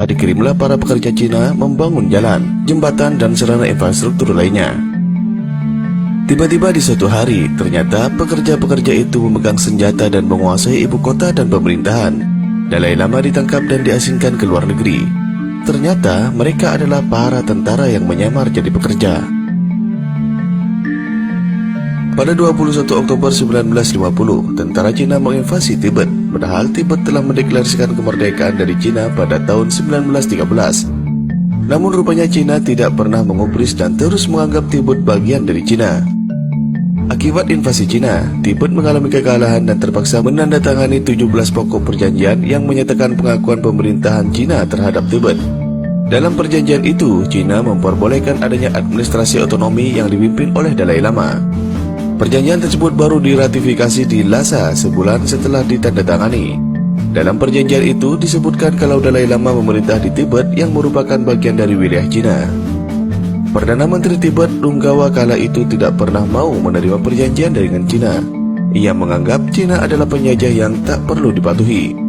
dikirimlah para pekerja Cina membangun jalan, jembatan, dan sarana infrastruktur lainnya. Tiba-tiba di suatu hari, ternyata pekerja-pekerja itu memegang senjata dan menguasai ibu kota dan pemerintahan. Dalai Lama ditangkap dan diasingkan ke luar negeri. Ternyata mereka adalah para tentara yang menyamar jadi pekerja. Pada 21 Oktober 1950, tentara Cina menginvasi Tibet, padahal Tibet telah mendeklarasikan kemerdekaan dari Cina pada tahun 1913. Namun rupanya Cina tidak pernah mengubris dan terus menganggap Tibet bagian dari Cina. Akibat invasi Cina, Tibet mengalami kekalahan dan terpaksa menandatangani 17 pokok perjanjian yang menyatakan pengakuan pemerintahan Cina terhadap Tibet. Dalam perjanjian itu, Cina memperbolehkan adanya administrasi otonomi yang dipimpin oleh Dalai Lama. Perjanjian tersebut baru diratifikasi di Lhasa sebulan setelah ditandatangani. Dalam perjanjian itu disebutkan kalau Dalai Lama memerintah di Tibet yang merupakan bagian dari wilayah Cina. Perdana Menteri Tibet Runggawa kala itu tidak pernah mau menerima perjanjian dengan Cina. Ia menganggap Cina adalah penjajah yang tak perlu dipatuhi.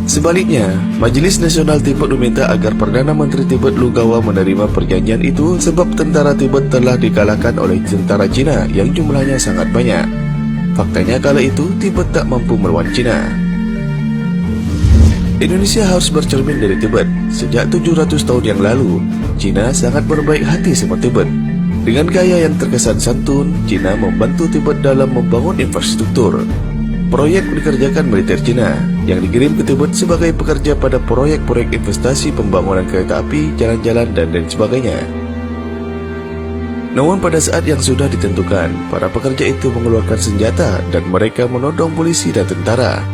Sebaliknya, Majelis Nasional Tibet meminta agar Perdana Menteri Tibet Runggawa menerima perjanjian itu sebab tentara Tibet telah dikalahkan oleh tentara Cina yang jumlahnya sangat banyak. Faktanya kala itu Tibet tak mampu melawan Cina. Indonesia harus bercermin dari Tibet. Sejak 700 tahun yang lalu, Cina sangat berbaik hati sama Tibet. Dengan gaya yang terkesan santun, Cina membantu Tibet dalam membangun infrastruktur. Proyek dikerjakan militer Cina yang dikirim ke Tibet sebagai pekerja pada proyek-proyek investasi pembangunan kereta api, jalan-jalan, dan lain sebagainya. Namun pada saat yang sudah ditentukan, para pekerja itu mengeluarkan senjata dan mereka menodong polisi dan tentara.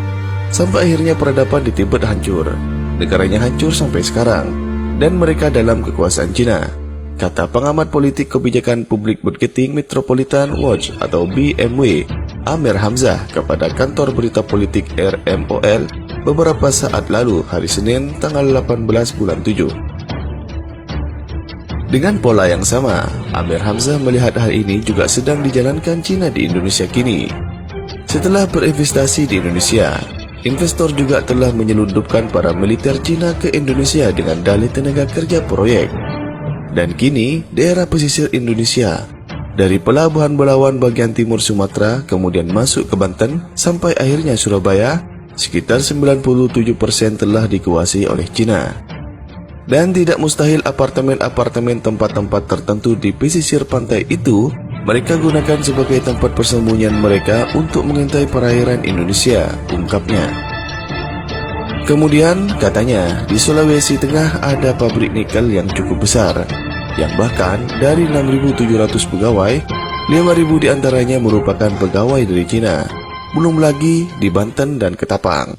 Sampai akhirnya peradaban di Tibet hancur. Negaranya hancur sampai sekarang, dan mereka dalam kekuasaan Cina, kata pengamat politik kebijakan publik Marketing Metropolitan Watch atau BMW, Amir Hamzah kepada kantor berita politik RMOL beberapa saat lalu hari Senin tanggal 18 bulan 7. Dengan pola yang sama, Amir Hamzah melihat hal ini juga sedang dijalankan Cina di Indonesia kini. Setelah berinvestasi di Indonesia, investor juga telah menyelundupkan para militer Cina ke Indonesia dengan dalih tenaga kerja proyek. Dan kini, daerah pesisir Indonesia, dari pelabuhan Belawan bagian timur Sumatera, kemudian masuk ke Banten, sampai akhirnya Surabaya, sekitar 97% telah dikuasai oleh Cina. Dan tidak mustahil apartemen-apartemen tempat-tempat tertentu di pesisir pantai itu mereka gunakan sebagai tempat persembunyian mereka untuk mengintai perairan Indonesia, ungkapnya. Kemudian, katanya, di Sulawesi Tengah ada pabrik nikel yang cukup besar, yang bahkan dari 6.700 pegawai, 5.000 diantaranya merupakan pegawai dari Cina. Belum lagi di Banten dan Ketapang.